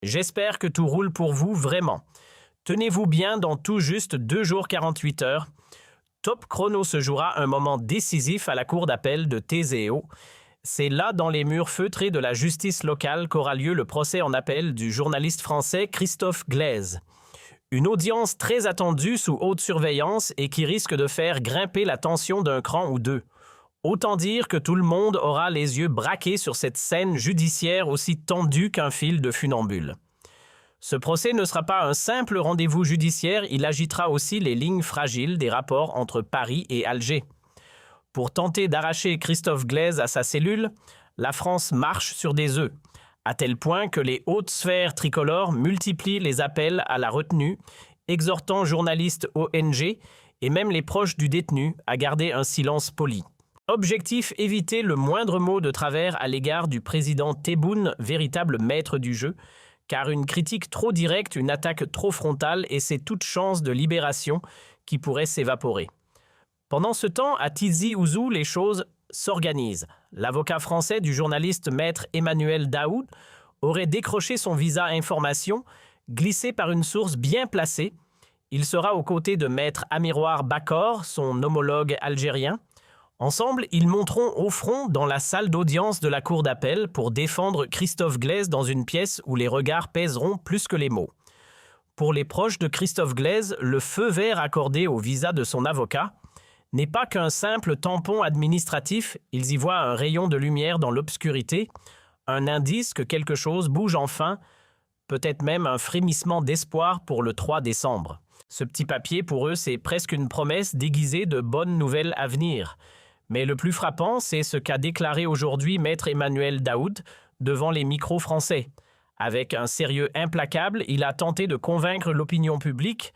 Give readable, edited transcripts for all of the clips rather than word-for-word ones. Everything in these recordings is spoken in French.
J'espère que tout roule pour vous vraiment. Tenez-vous bien dans tout juste 2 jours 48 heures. Top chrono se jouera un moment décisif à la cour d'appel de Thésée-Haut. C'est là, dans les murs feutrés de la justice locale, qu'aura lieu le procès en appel du journaliste français Christophe Glaise. Une audience très attendue sous haute surveillance et qui risque de faire grimper la tension d'un cran ou deux. Autant dire que tout le monde aura les yeux braqués sur cette scène judiciaire aussi tendue qu'un fil de funambule. Ce procès ne sera pas un simple rendez-vous judiciaire, il agitera aussi les lignes fragiles des rapports entre Paris et Alger. Pour tenter d'arracher Christophe Glaise à sa cellule, la France marche sur des œufs, à tel point que les hautes sphères tricolores multiplient les appels à la retenue, exhortant journalistes, ONG et même les proches du détenu à garder un silence poli. Objectif, éviter le moindre mot de travers à l'égard du président Tebboune, véritable maître du jeu, car une critique trop directe, une attaque trop frontale et c'est toute chance de libération qui pourrait s'évaporer. Pendant ce temps, à Tizi Ouzou, les choses s'organisent. L'avocat français du journaliste maître Emmanuel Daoud aurait décroché son visa information, glissé par une source bien placée. Il sera aux côtés de maître Amiroir Bakor, son homologue algérien. Ensemble, ils monteront au front dans la salle d'audience de la cour d'appel pour défendre Christophe Glaise dans une pièce où les regards pèseront plus que les mots. Pour les proches de Christophe Glaise, le feu vert accordé au visa de son avocat n'est pas qu'un simple tampon administratif, ils y voient un rayon de lumière dans l'obscurité, un indice que quelque chose bouge enfin, peut-être même un frémissement d'espoir pour le 3 décembre. Ce petit papier, pour eux, c'est presque une promesse déguisée de bonnes nouvelles à venir. Mais le plus frappant, c'est ce qu'a déclaré aujourd'hui maître Emmanuel Daoud devant les micros français. Avec un sérieux implacable, il a tenté de convaincre l'opinion publique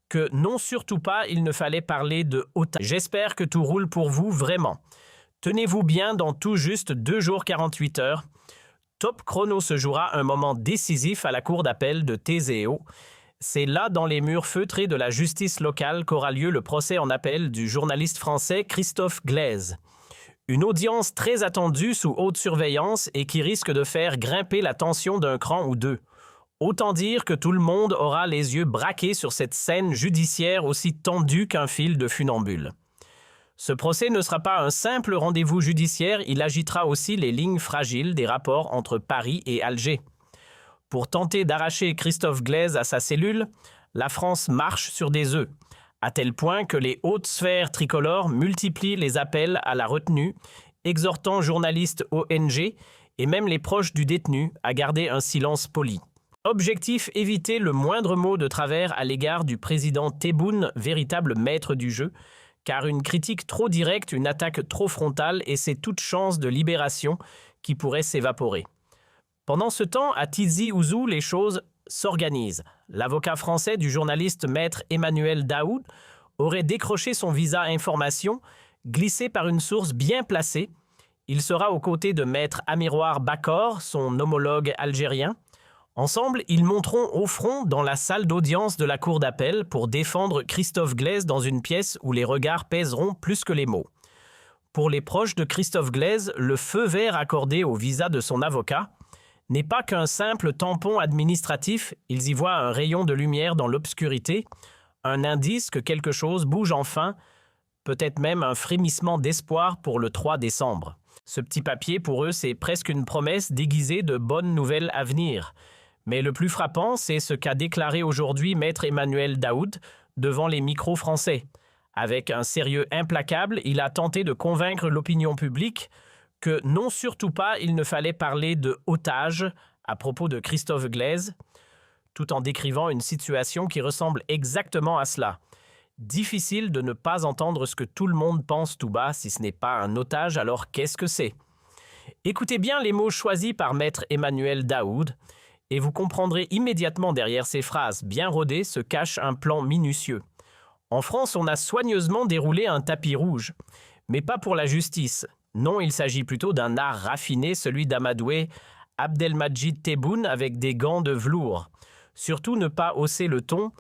que non, surtout pas, il ne fallait parler de otage. J'espère que tout roule pour vous vraiment. Tenez-vous bien dans tout juste 2 jours 48 heures. Top chrono se jouera un moment décisif à la cour d'appel de Thésée-Haut. C'est là, dans les murs feutrés de la justice locale, qu'aura lieu le procès en appel du journaliste français Christophe Glaise. Une audience très attendue sous haute surveillance et qui risque de faire grimper la tension d'un cran ou deux. Autant dire que tout le monde aura les yeux braqués sur cette scène judiciaire aussi tendue qu'un fil de funambule. Ce procès ne sera pas un simple rendez-vous judiciaire, il agitera aussi les lignes fragiles des rapports entre Paris et Alger. Pour tenter d'arracher Christophe Glaise à sa cellule, la France marche sur des œufs, à tel point que les hautes sphères tricolores multiplient les appels à la retenue, exhortant journalistes, ONG et même les proches du détenu à garder un silence poli. Objectif, éviter le moindre mot de travers à l'égard du président Tebboune, véritable maître du jeu, car une critique trop directe, une attaque trop frontale et c'est toute chance de libération qui pourrait s'évaporer. Pendant ce temps, à Tizi Ouzou, les choses s'organisent. L'avocat français du journaliste maître Emmanuel Daoud aurait décroché son visa information, glissé par une source bien placée. Il sera aux côtés de maître Amiroir Bakor, son homologue algérien. Ensemble, ils monteront au front dans la salle d'audience de la cour d'appel pour défendre Christophe Glaise dans une pièce où les regards pèseront plus que les mots. Pour les proches de Christophe Glaise, le feu vert accordé au visa de son avocat n'est pas qu'un simple tampon administratif, ils y voient un rayon de lumière dans l'obscurité, un indice que quelque chose bouge enfin, peut-être même un frémissement d'espoir pour le 3 décembre. Ce petit papier, pour eux, c'est presque une promesse déguisée de bonnes nouvelles à venir. Mais le plus frappant, c'est ce qu'a déclaré aujourd'hui maître Emmanuel Daoud devant les micros français. Avec un sérieux implacable, il a tenté de convaincre l'opinion publique que non, surtout pas, il ne fallait parler de otage à propos de Christophe Glaise, tout en décrivant une situation qui ressemble exactement à cela. Difficile de ne pas entendre ce que tout le monde pense tout bas, si ce n'est pas un otage, alors qu'est-ce que c'est? Écoutez bien les mots choisis par maître Emmanuel Daoud, et vous comprendrez immédiatement derrière ces phrases bien rodées se cache un plan minutieux. En France, on a soigneusement déroulé un tapis rouge, mais pas pour la justice. Non, il s'agit plutôt d'un art raffiné, celui d'amadouer Abdelmadjid Tebboune avec des gants de velours. Surtout ne pas hausser le ton,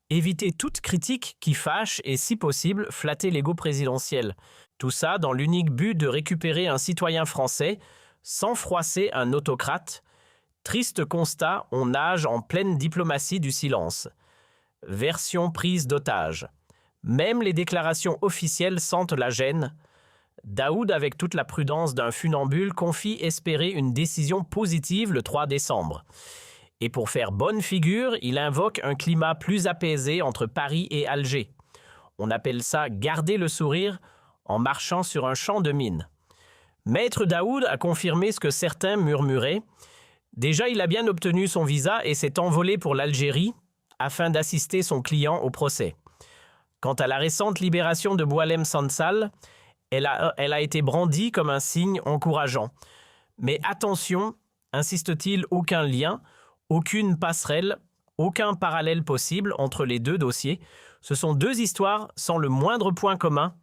éviter toute critique qui fâche et, si possible, flatter l'ego présidentiel. Tout ça dans l'unique but de récupérer un citoyen français sans froisser un autocrate. Triste constat, on nage en pleine diplomatie du silence. Version prise d'otage. Même les déclarations officielles sentent la gêne. Daoud, avec toute la prudence d'un funambule, confie espérer une décision positive le 3 décembre. Et pour faire bonne figure, il invoque un climat plus apaisé entre Paris et Alger. On appelle ça « garder le sourire » en marchant sur un champ de mine. Maître Daoud a confirmé ce que certains murmuraient. Déjà, il a bien obtenu son visa et s'est envolé pour l'Algérie afin d'assister son client au procès. Quant à la récente libération de Boualem Sansal, elle a été brandie comme un signe encourageant. Mais attention, insiste-t-il, aucun lien, aucune passerelle, aucun parallèle possible entre les deux dossiers. Ce sont deux histoires sans le moindre point commun.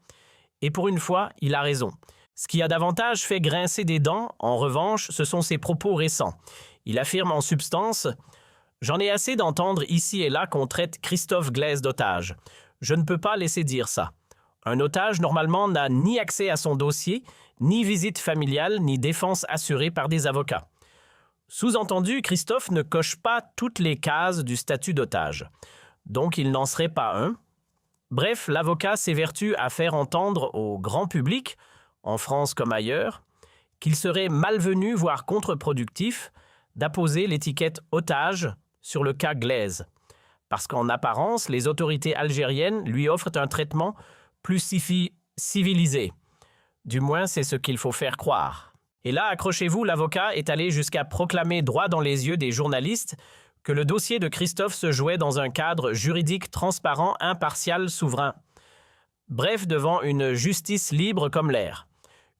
Et pour une fois, il a raison. Ce qui a davantage fait grincer des dents, en revanche, ce sont ses propos récents. Il affirme en substance « J'en ai assez d'entendre ici et là qu'on traite Christophe Glaise d'otage. Je ne peux pas laisser dire ça. Un otage, normalement, n'a ni accès à son dossier, ni visite familiale, ni défense assurée par des avocats. » Sous-entendu, Christophe ne coche pas toutes les cases du statut d'otage. Donc, il n'en serait pas un. Bref, l'avocat s'évertue à faire entendre au grand public, en France comme ailleurs, qu'il serait malvenu, voire contre-productif, d'apposer l'étiquette « otage » sur le cas Glaise. Parce qu'en apparence, les autorités algériennes lui offrent un traitement plus civilisé. Du moins, c'est ce qu'il faut faire croire. Et là, accrochez-vous, l'avocat est allé jusqu'à proclamer droit dans les yeux des journalistes que le dossier de Christophe se jouait dans un cadre juridique transparent, impartial, souverain. Bref, devant une justice libre comme l'air.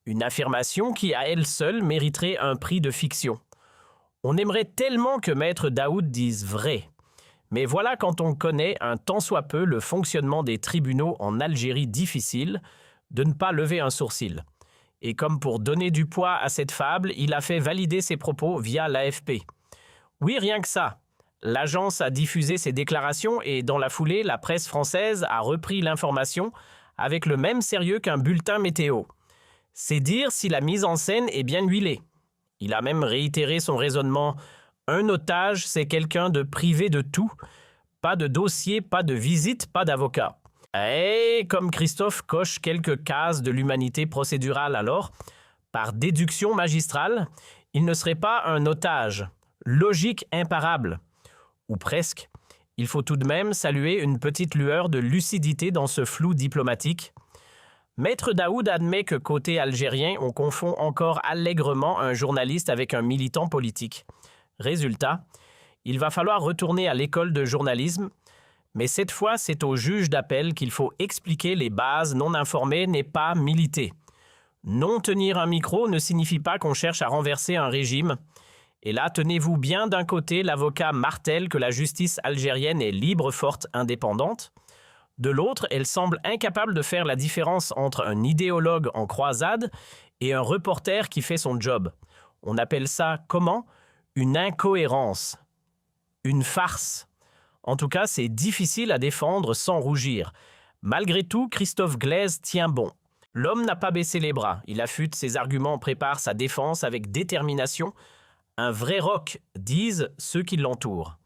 Une affirmation qui, à elle seule, mériterait un prix de fiction. On aimerait tellement que Maître Daoud dise vrai. Mais voilà quand on connaît un tant soit peu le fonctionnement des tribunaux en Algérie difficile, de ne pas lever un sourcil. Et comme pour donner du poids à cette fable, il a fait valider ses propos via l'AFP. Oui, rien que ça. L'agence a diffusé ses déclarations et dans la foulée, la presse française a repris l'information avec le même sérieux qu'un bulletin météo. C'est dire si la mise en scène est bien huilée. Il a même réitéré son raisonnement. Un otage, c'est quelqu'un de privé de tout. Pas de dossier, pas de visite, pas d'avocat. Et comme Christophe coche quelques cases de l'humanité procédurale alors, par déduction magistrale, il ne serait pas un otage. Logique imparable. Ou presque. Il faut tout de même saluer une petite lueur de lucidité dans ce flou diplomatique. Maître Daoud admet que côté algérien, on confond encore allègrement un journaliste avec un militant politique. Résultat, il va falloir retourner à l'école de journalisme, mais cette fois, c'est au juge d'appel qu'il faut expliquer les bases. Non informé n'est pas militer. Non tenir un micro ne signifie pas qu'on cherche à renverser un régime. Et là, tenez-vous bien d'un côté, l'avocat martèle que la justice algérienne est libre, forte, indépendante. De l'autre, elle semble incapable de faire la différence entre un idéologue en croisade et un reporter qui fait son job. On appelle ça comment? Une incohérence. Une farce. En tout cas, c'est difficile à défendre sans rougir. Malgré tout, Christophe Glaise tient bon. L'homme n'a pas baissé les bras. Il affûte ses arguments, prépare sa défense avec détermination. Un vrai roc, disent ceux qui l'entourent.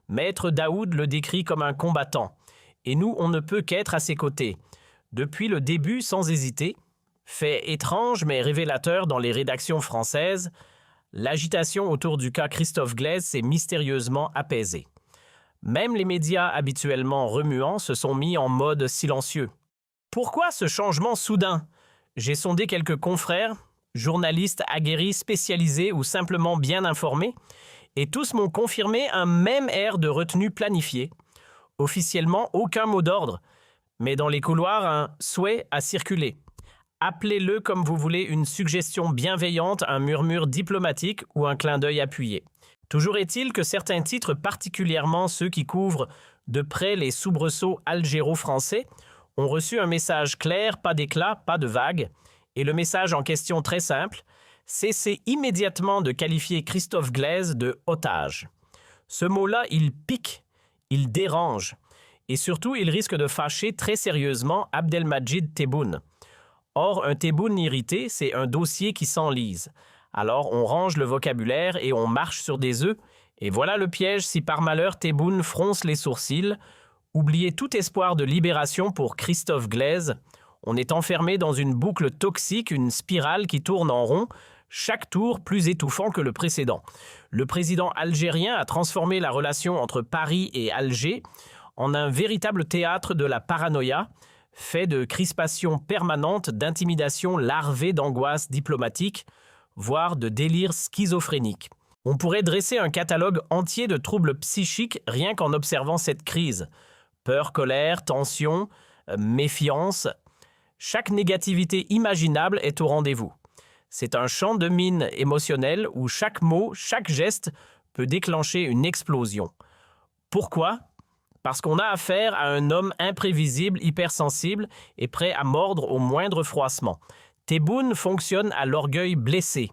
Maître Daoud le décrit comme un combattant. Et nous, on ne peut qu'être à ses côtés. Depuis le début, sans hésiter, fait étrange mais révélateur dans les rédactions françaises, l'agitation autour du cas Christophe Glaise s'est mystérieusement apaisée. Même les médias habituellement remuants se sont mis en mode silencieux. Pourquoi ce changement soudain? J'ai sondé quelques confrères, journalistes aguerris, spécialisés ou simplement bien informés, et tous m'ont confirmé un même air de retenue planifiée. Officiellement, aucun mot d'ordre, mais dans les couloirs, un souhait a circulé. Appelez-le comme vous voulez, une suggestion bienveillante, un murmure diplomatique ou un clin d'œil appuyé. Toujours est-il que certains titres, particulièrement ceux qui couvrent de près les soubresauts algéro-français, ont reçu un message clair, pas d'éclat, pas de vague, et le message en question très simple, cessez immédiatement de qualifier Christophe Glaise de otage. Ce mot-là, il pique. Il dérange. Et surtout, il risque de fâcher très sérieusement Abdelmadjid Tebboune. Or, un Tebboune irrité, c'est un dossier qui s'enlise. Alors on range le vocabulaire et on marche sur des œufs. Et voilà le piège si par malheur Tebboune fronce les sourcils. Oubliez tout espoir de libération pour Christophe Glaise. On est enfermé dans une boucle toxique, une spirale qui tourne en rond, chaque tour plus étouffant que le précédent. Le président algérien a transformé la relation entre Paris et Alger en un véritable théâtre de la paranoïa, fait de crispations permanentes, d'intimidations larvées d'angoisse diplomatique, voire de délire schizophrénique. On pourrait dresser un catalogue entier de troubles psychiques rien qu'en observant cette crise. Peur, colère, tension, méfiance. Chaque négativité imaginable est au rendez-vous. C'est un champ de mine émotionnel où chaque mot, chaque geste peut déclencher une explosion. Pourquoi ? Parce qu'on a affaire à un homme imprévisible, hypersensible et prêt à mordre au moindre froissement. Tebboune fonctionne à l'orgueil blessé.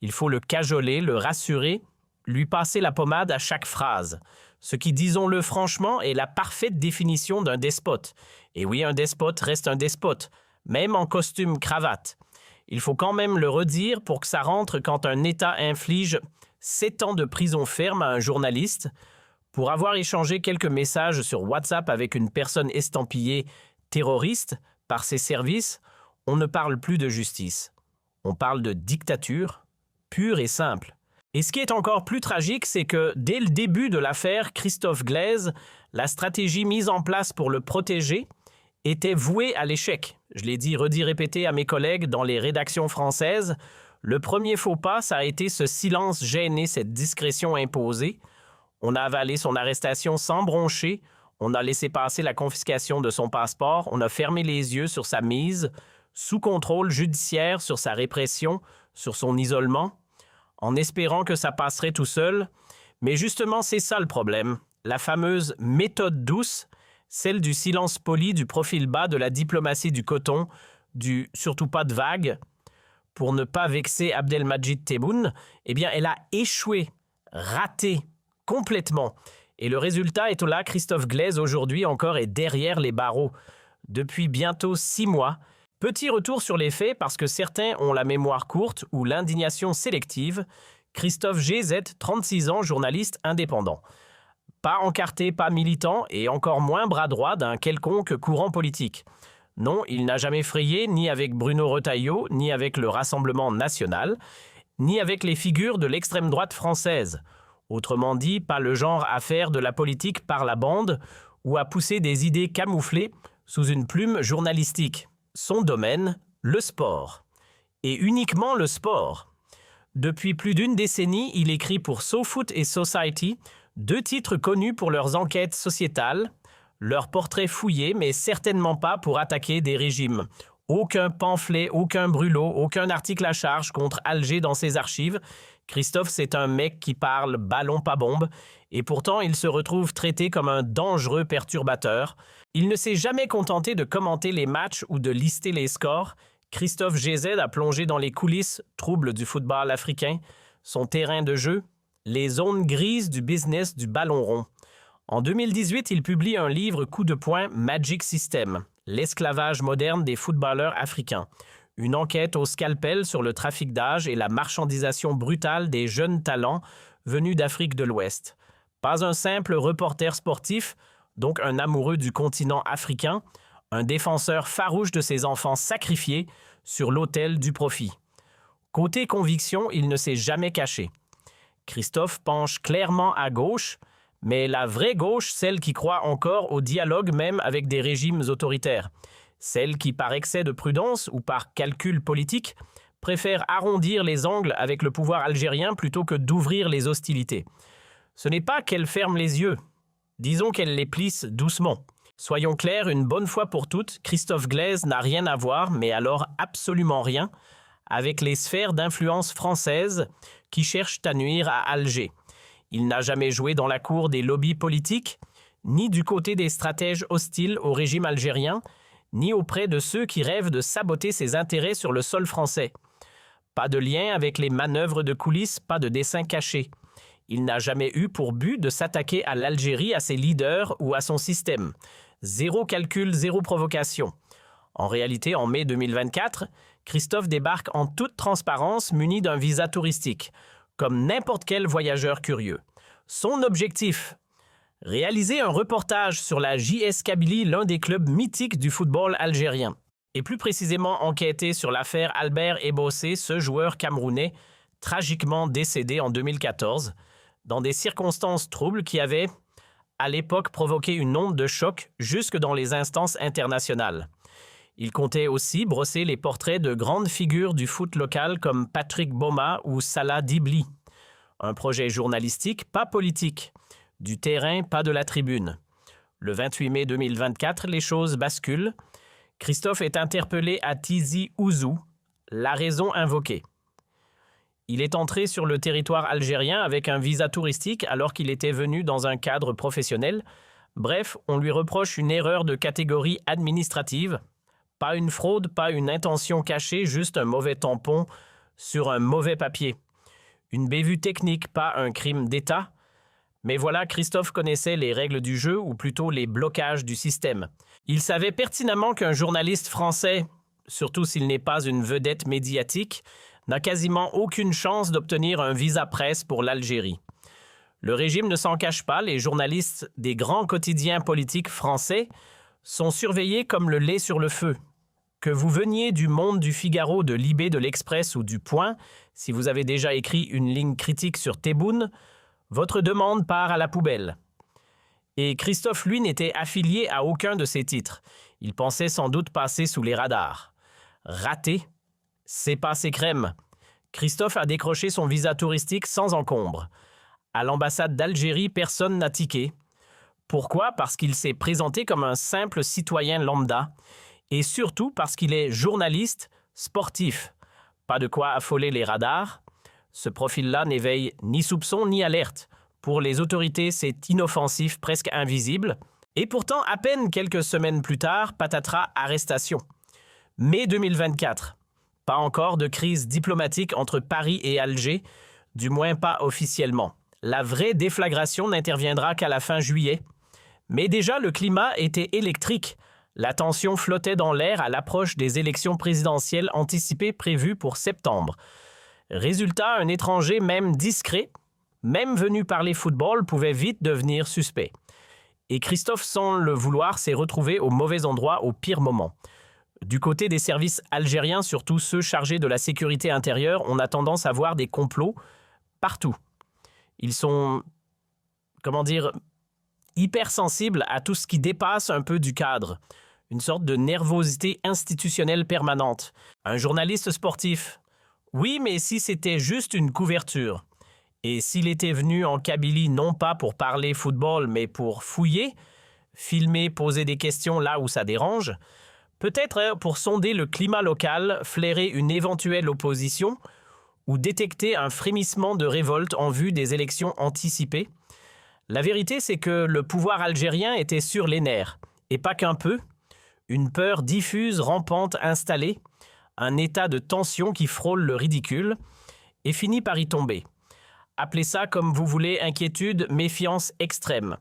Il faut le cajoler, le rassurer, lui passer la pommade à chaque phrase. Ce qui, disons-le franchement, est la parfaite définition d'un despote. Et oui, un despote reste un despote, même en costume cravate. Il faut quand même le redire pour que ça rentre quand un État inflige 7 ans de prison ferme à un journaliste pour avoir échangé quelques messages sur WhatsApp avec une personne estampillée terroriste par ses services. On ne parle plus de justice. On parle de dictature, pure et simple. Et ce qui est encore plus tragique, c'est que dès le début de l'affaire Christophe Glaise, la stratégie mise en place pour le protéger était vouée à l'échec. Je l'ai dit, redit, répété à mes collègues dans les rédactions françaises. Le premier faux pas, ça a été ce silence gêné, cette discrétion imposée. On a avalé son arrestation sans broncher, on a laissé passer la confiscation de son passeport, on a fermé les yeux sur sa mise, sous contrôle judiciaire sur sa répression, sur son isolement, en espérant que ça passerait tout seul. Mais justement, c'est ça le problème. La fameuse méthode douce, celle du silence poli, du profil bas, de la diplomatie du coton, du surtout pas de vagues, pour ne pas vexer Abdelmadjid Tebboune, eh bien, elle a échoué, raté, complètement. Et le résultat est là, Christophe Glaise aujourd'hui encore est derrière les barreaux. Depuis bientôt 6 mois. Petit retour sur les faits parce que certains ont la mémoire courte ou l'indignation sélective. Christophe GZ, 36 ans, journaliste indépendant. Pas encarté, pas militant et encore moins bras droit d'un quelconque courant politique. Non, il n'a jamais frayé ni avec Bruno Retailleau, ni avec le Rassemblement national, ni avec les figures de l'extrême droite française. Autrement dit, pas le genre à faire de la politique par la bande ou à pousser des idées camouflées sous une plume journalistique. Son domaine, le sport. Et uniquement le sport. Depuis plus d'une décennie, il écrit pour SoFoot et Society, 2 titres connus pour leurs enquêtes sociétales, leurs portraits fouillés, mais certainement pas pour attaquer des régimes. Aucun pamphlet, aucun brûlot, aucun article à charge contre Alger dans ses archives. Christophe, c'est un mec qui parle ballon pas bombe, et pourtant il se retrouve traité comme un dangereux perturbateur. Il ne s'est jamais contenté de commenter les matchs ou de lister les scores. Christophe GZ a plongé dans les coulisses troubles du football africain, son terrain de jeu, les zones grises du business du ballon rond. En 2018, il publie un livre coup de poing Magic System, l'esclavage moderne des footballeurs africains. Une enquête au scalpel sur le trafic d'âge et la marchandisation brutale des jeunes talents venus d'Afrique de l'Ouest. Pas un simple reporter sportif, donc un amoureux du continent africain, un défenseur farouche de ses enfants sacrifiés sur l'autel du profit. Côté conviction, il ne s'est jamais caché. Christophe penche clairement à gauche, mais la vraie gauche, celle qui croit encore au dialogue même avec des régimes autoritaires. Celle qui, par excès de prudence ou par calcul politique, préfère arrondir les angles avec le pouvoir algérien plutôt que d'ouvrir les hostilités. Ce n'est pas qu'elle ferme les yeux, disons qu'elle les plisse doucement. Soyons clairs, une bonne fois pour toutes, Christophe Glaise n'a rien à voir, mais alors absolument rien, avec les sphères d'influence françaises qui cherchent à nuire à Alger. Il n'a jamais joué dans la cour des lobbies politiques, ni du côté des stratèges hostiles au régime algérien, ni auprès de ceux qui rêvent de saboter ses intérêts sur le sol français. Pas de lien avec les manœuvres de coulisses, pas de dessein caché. Il n'a jamais eu pour but de s'attaquer à l'Algérie, à ses leaders ou à son système. Zéro calcul, zéro provocation. En réalité, en mai 2024, Christophe débarque en toute transparence muni d'un visa touristique, comme n'importe quel voyageur curieux. Son objectif: réaliser un reportage sur la JS Kabylie, l'un des clubs mythiques du football algérien. Et plus précisément enquêter sur l'affaire Albert Ebossé, ce joueur camerounais tragiquement décédé en 2014, dans des circonstances troubles qui avaient, à l'époque, provoqué une onde de choc jusque dans les instances internationales. Il comptait aussi brosser les portraits de grandes figures du foot local comme Patrick Boma ou Salah Dibli. Un projet journalistique, pas politique. Du terrain, pas de la tribune. Le 28 mai 2024, les choses basculent. Christophe est interpellé à Tizi Ouzou, la raison invoquée. Il est entré sur le territoire algérien avec un visa touristique alors qu'il était venu dans un cadre professionnel. Bref, on lui reproche une erreur de catégorie administrative. Pas une fraude, pas une intention cachée, juste un mauvais tampon sur un mauvais papier. Une bévue technique, pas un crime d'État. Mais voilà, Christophe connaissait les règles du jeu, ou plutôt les blocages du système. Il savait pertinemment qu'un journaliste français, surtout s'il n'est pas une vedette médiatique, n'a quasiment aucune chance d'obtenir un visa presse pour l'Algérie. Le régime ne s'en cache pas, les journalistes des grands quotidiens politiques français sont surveillés comme le lait sur le feu. Que vous veniez du Monde, du Figaro, de Libé, de l'Express ou du Point, si vous avez déjà écrit une ligne critique sur Tebboune, votre demande part à la poubelle. Et Christophe, lui, n'était affilié à aucun de ces titres. Il pensait sans doute passer sous les radars. Raté, c'est passé crème. Christophe a décroché son visa touristique sans encombre. À l'ambassade d'Algérie, personne n'a tiqué. Pourquoi? Parce qu'il s'est présenté comme un simple citoyen lambda. Et surtout parce qu'il est journaliste sportif. Pas de quoi affoler les radars. Ce profil-là n'éveille ni soupçon ni alerte. Pour les autorités, c'est inoffensif, presque invisible. Et pourtant, à peine quelques semaines plus tard, patatras, arrestation. Mai 2024. Pas encore de crise diplomatique entre Paris et Alger, du moins pas officiellement. La vraie déflagration n'interviendra qu'à la fin juillet. Mais déjà, le climat était électrique. La tension flottait dans l'air à l'approche des élections présidentielles anticipées prévues pour septembre. Résultat, un étranger même discret, même venu parler football, pouvait vite devenir suspect. Et Christophe, sans le vouloir, s'est retrouvé au mauvais endroit au pire moment. Du côté des services algériens, surtout ceux chargés de la sécurité intérieure, on a tendance à voir des complots partout. Ils sont, hypersensibles à tout ce qui dépasse un peu du cadre. Une sorte de nervosité institutionnelle permanente. Un journaliste sportif. Oui, mais si c'était juste une couverture, et s'il était venu en Kabylie non pas pour parler football, mais pour fouiller, filmer, poser des questions là où ça dérange, peut-être pour sonder le climat local, flairer une éventuelle opposition, ou détecter un frémissement de révolte en vue des élections anticipées, la vérité c'est que le pouvoir algérien était sur les nerfs, et pas qu'un peu, une peur diffuse, rampante, installée, un état de tension qui frôle le ridicule et finit par y tomber. Appelez ça comme vous voulez, inquiétude, méfiance extrême.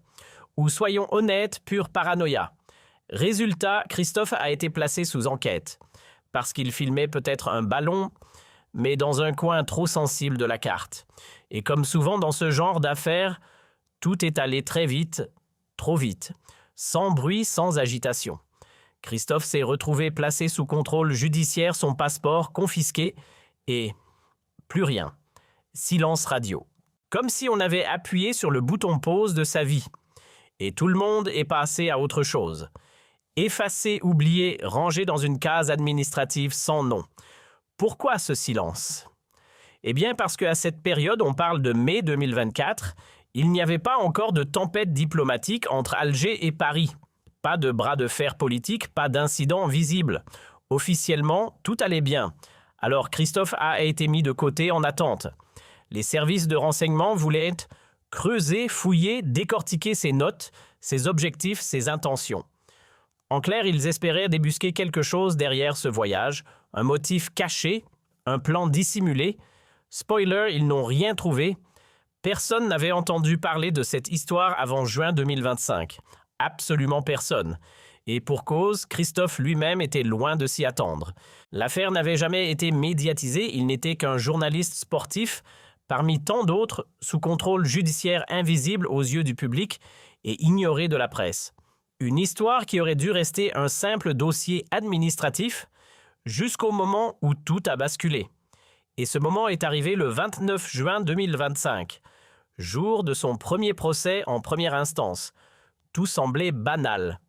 Ou soyons honnêtes, pure paranoïa. Résultat, Christophe a été placé sous enquête. Parce qu'il filmait peut-être un ballon, mais dans un coin trop sensible de la carte. Et comme souvent dans ce genre d'affaires, tout est allé très vite, trop vite. Sans bruit, sans agitation. Christophe s'est retrouvé placé sous contrôle judiciaire, son passeport confisqué et plus rien. Silence radio. Comme si on avait appuyé sur le bouton pause de sa vie. Et tout le monde est passé à autre chose. Effacé, oublié, rangé dans une case administrative sans nom. Pourquoi ce silence? Eh bien parce qu'à cette période, on parle de mai 2024, il n'y avait pas encore de tempête diplomatique entre Alger et Paris. Pas de bras de fer politique, pas d'incident visible. Officiellement, tout allait bien. Alors Christophe a été mis de côté en attente. Les services de renseignement voulaient creuser, fouiller, décortiquer ses notes, ses objectifs, ses intentions. En clair, ils espéraient débusquer quelque chose derrière ce voyage, un motif caché, un plan dissimulé. Spoiler, ils n'ont rien trouvé. Personne n'avait entendu parler de cette histoire avant juin 2025. Absolument personne. Et pour cause, Christophe lui-même était loin de s'y attendre. L'affaire n'avait jamais été médiatisée, il n'était qu'un journaliste sportif, parmi tant d'autres, sous contrôle judiciaire invisible aux yeux du public et ignoré de la presse. Une histoire qui aurait dû rester un simple dossier administratif jusqu'au moment où tout a basculé. Et ce moment est arrivé le 29 juin 2025, jour de son premier procès en première instance. Tout semblait banal.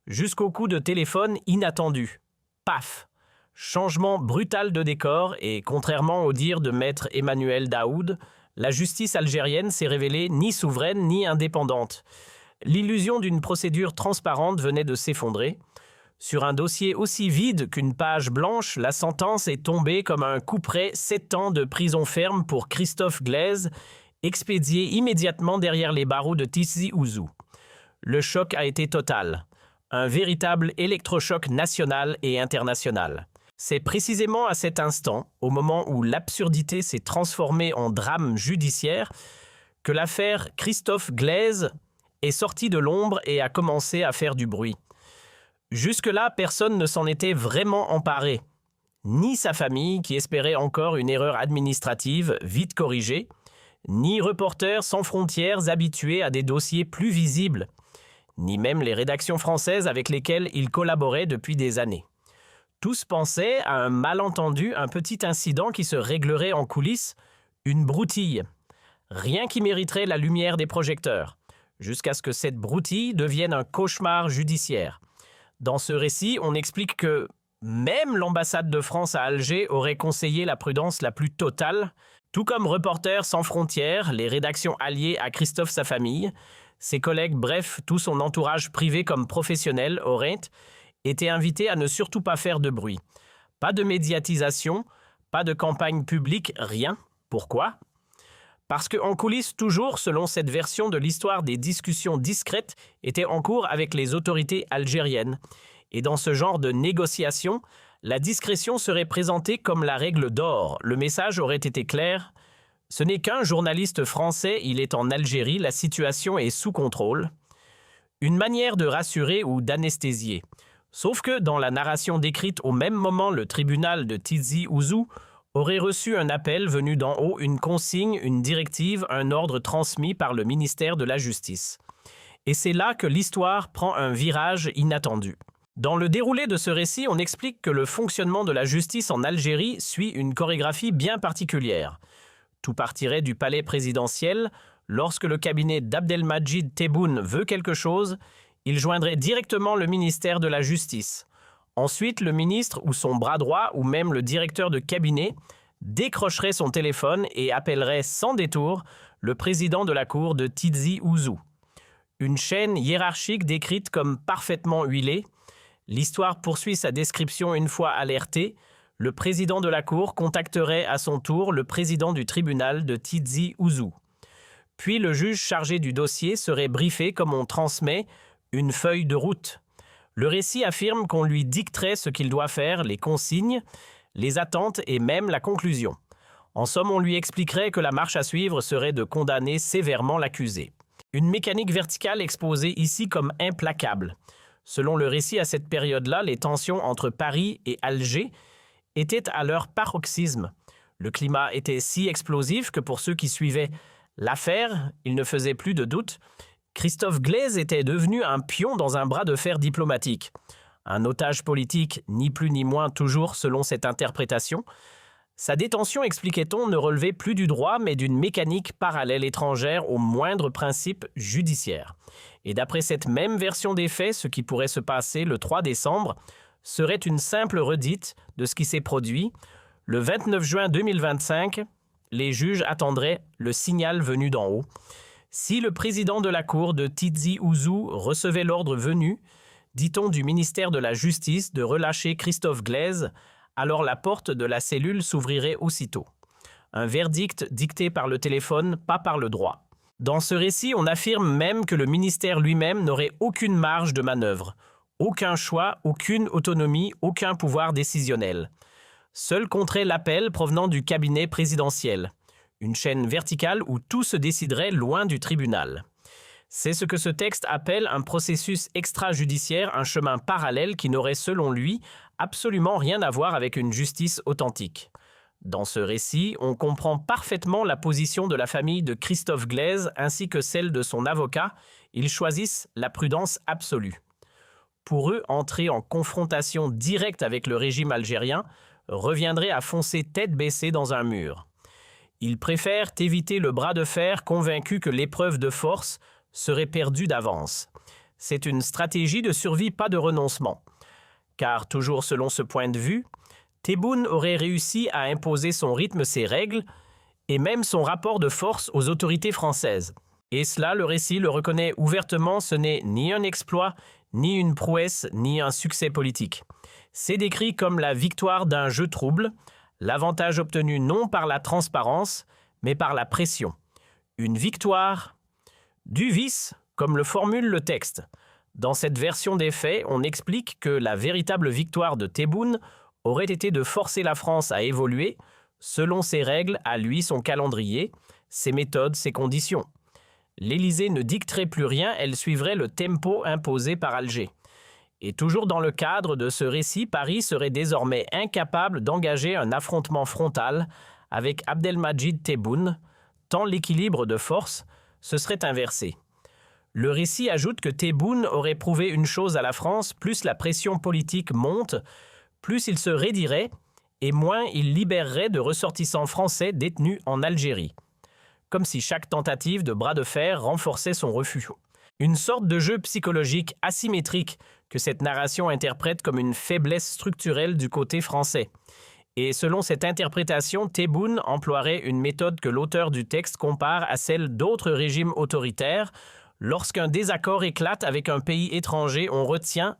Jusqu'au coup de téléphone inattendu. Paf! Changement brutal de décor et, contrairement au dire de maître Emmanuel Daoud, la justice algérienne s'est révélée ni souveraine ni indépendante. L'illusion d'une procédure transparente venait de s'effondrer. Sur un dossier aussi vide qu'une page blanche, la sentence est tombée comme un couperet 7 ans de prison ferme pour Christophe Glaise, expédié immédiatement derrière les barreaux de Tizi Ouzou. Le choc a été total. Un véritable électrochoc national et international. C'est précisément à cet instant, au moment où l'absurdité s'est transformée en drame judiciaire, que l'affaire Christophe Glaise est sortie de l'ombre et a commencé à faire du bruit. Jusque-là, personne ne s'en était vraiment emparé. Ni sa famille, qui espérait encore une erreur administrative vite corrigée, ni Reporters sans frontières habitués à des dossiers plus visibles, ni même les rédactions françaises avec lesquelles il collaborait depuis des années. Tous pensaient à un malentendu, un petit incident qui se réglerait en coulisses, une broutille. Rien qui mériterait la lumière des projecteurs, jusqu'à ce que cette broutille devienne un cauchemar judiciaire. Dans ce récit, on explique que même l'ambassade de France à Alger aurait conseillé la prudence la plus totale, tout comme Reporters sans frontières, les rédactions alliées à Christophe sa famille, ses collègues, bref, tout son entourage privé comme professionnel auraient été invités à ne surtout pas faire de bruit. Pas de médiatisation, pas de campagne publique, rien. Pourquoi ? Parce qu'en coulisses, toujours, selon cette version de l'histoire, des discussions discrètes étaient en cours avec les autorités algériennes. Et dans ce genre de négociation, la discrétion serait présentée comme la règle d'or. Le message aurait été clair. Ce n'est qu'un journaliste français, il est en Algérie, la situation est sous contrôle. Une manière de rassurer ou d'anesthésier. Sauf que dans la narration décrite au même moment, le tribunal de Tizi Ouzou aurait reçu un appel venu d'en haut, une consigne, une directive, un ordre transmis par le ministère de la Justice. Et c'est là que l'histoire prend un virage inattendu. Dans le déroulé de ce récit, on explique que le fonctionnement de la justice en Algérie suit une chorégraphie bien particulière. Tout partirait du palais présidentiel. Lorsque le cabinet d'Abdelmadjid Tebboune veut quelque chose, il joindrait directement le ministère de la Justice. Ensuite, le ministre ou son bras droit ou même le directeur de cabinet décrocherait son téléphone et appellerait sans détour le président de la cour de Tizi Ouzou. Une chaîne hiérarchique décrite comme parfaitement huilée. L'histoire poursuit sa description une fois alerté. Le président de la cour contacterait à son tour le président du tribunal de Tizi Ouzou. Puis le juge chargé du dossier serait briefé comme on transmet une feuille de route. Le récit affirme qu'on lui dicterait ce qu'il doit faire, les consignes, les attentes et même la conclusion. En somme, on lui expliquerait que la marche à suivre serait de condamner sévèrement l'accusé. Une mécanique verticale exposée ici comme implacable. Selon le récit, à cette période-là, les tensions entre Paris et Alger étaient à leur paroxysme. Le climat était si explosif que pour ceux qui suivaient l'affaire, il ne faisait plus de doute. Christophe Glaise était devenu un pion dans un bras de fer diplomatique. Un otage politique, ni plus ni moins toujours selon cette interprétation. Sa détention, expliquait-on, ne relevait plus du droit mais d'une mécanique parallèle étrangère aux moindres principes judiciaires. Et d'après cette même version des faits, ce qui pourrait se passer le 3 décembre serait une simple redite de ce qui s'est produit. Le 29 juin 2025, les juges attendraient le signal venu d'en haut. Si le président de la cour de Tizi Ouzou recevait l'ordre venu, dit-on du ministère de la Justice, de relâcher Christophe Glaise, alors la porte de la cellule s'ouvrirait aussitôt. Un verdict dicté par le téléphone, pas par le droit. Dans ce récit, on affirme même que le ministère lui-même n'aurait aucune marge de manœuvre, aucun choix, aucune autonomie, aucun pouvoir décisionnel. Seul compterait l'appel provenant du cabinet présidentiel. Une chaîne verticale où tout se déciderait loin du tribunal. C'est ce que ce texte appelle un processus extrajudiciaire, un chemin parallèle qui n'aurait, selon lui, absolument rien à voir avec une justice authentique. Dans ce récit, on comprend parfaitement la position de la famille de Christophe Glaise ainsi que celle de son avocat. Ils choisissent la prudence absolue. Pour eux, entrer en confrontation directe avec le régime algérien reviendrait à foncer tête baissée dans un mur. Ils préfèrent éviter le bras de fer, convaincus que l'épreuve de force serait perdue d'avance. C'est une stratégie de survie, pas de renoncement. Car, toujours selon ce point de vue, Tebboune aurait réussi à imposer son rythme, ses règles, et même son rapport de force aux autorités françaises. Et cela, le récit le reconnaît ouvertement, ce n'est ni un exploit, ni une prouesse, ni un succès politique. C'est décrit comme la victoire d'un jeu trouble, l'avantage obtenu non par la transparence, mais par la pression. Une victoire du vice, comme le formule le texte. Dans cette version des faits, on explique que la véritable victoire de Tebboune aurait été de forcer la France à évoluer, selon ses règles, à lui, son calendrier, ses méthodes, ses conditions. L'Élysée ne dicterait plus rien, elle suivrait le tempo imposé par Alger. Et toujours dans le cadre de ce récit, Paris serait désormais incapable d'engager un affrontement frontal avec Abdelmadjid Tebboune, tant l'équilibre de force se serait inversé. Le récit ajoute que Tebboune aurait prouvé une chose à la France, plus la pression politique monte, plus il se raidirait et moins il libérerait de ressortissants français détenus en Algérie. Comme si chaque tentative de bras de fer renforçait son refus. Une sorte de jeu psychologique asymétrique que cette narration interprète comme une faiblesse structurelle du côté français. Et selon cette interprétation, Tebboune emploierait une méthode que l'auteur du texte compare à celle d'autres régimes autoritaires. Lorsqu'un désaccord éclate avec un pays étranger, on retient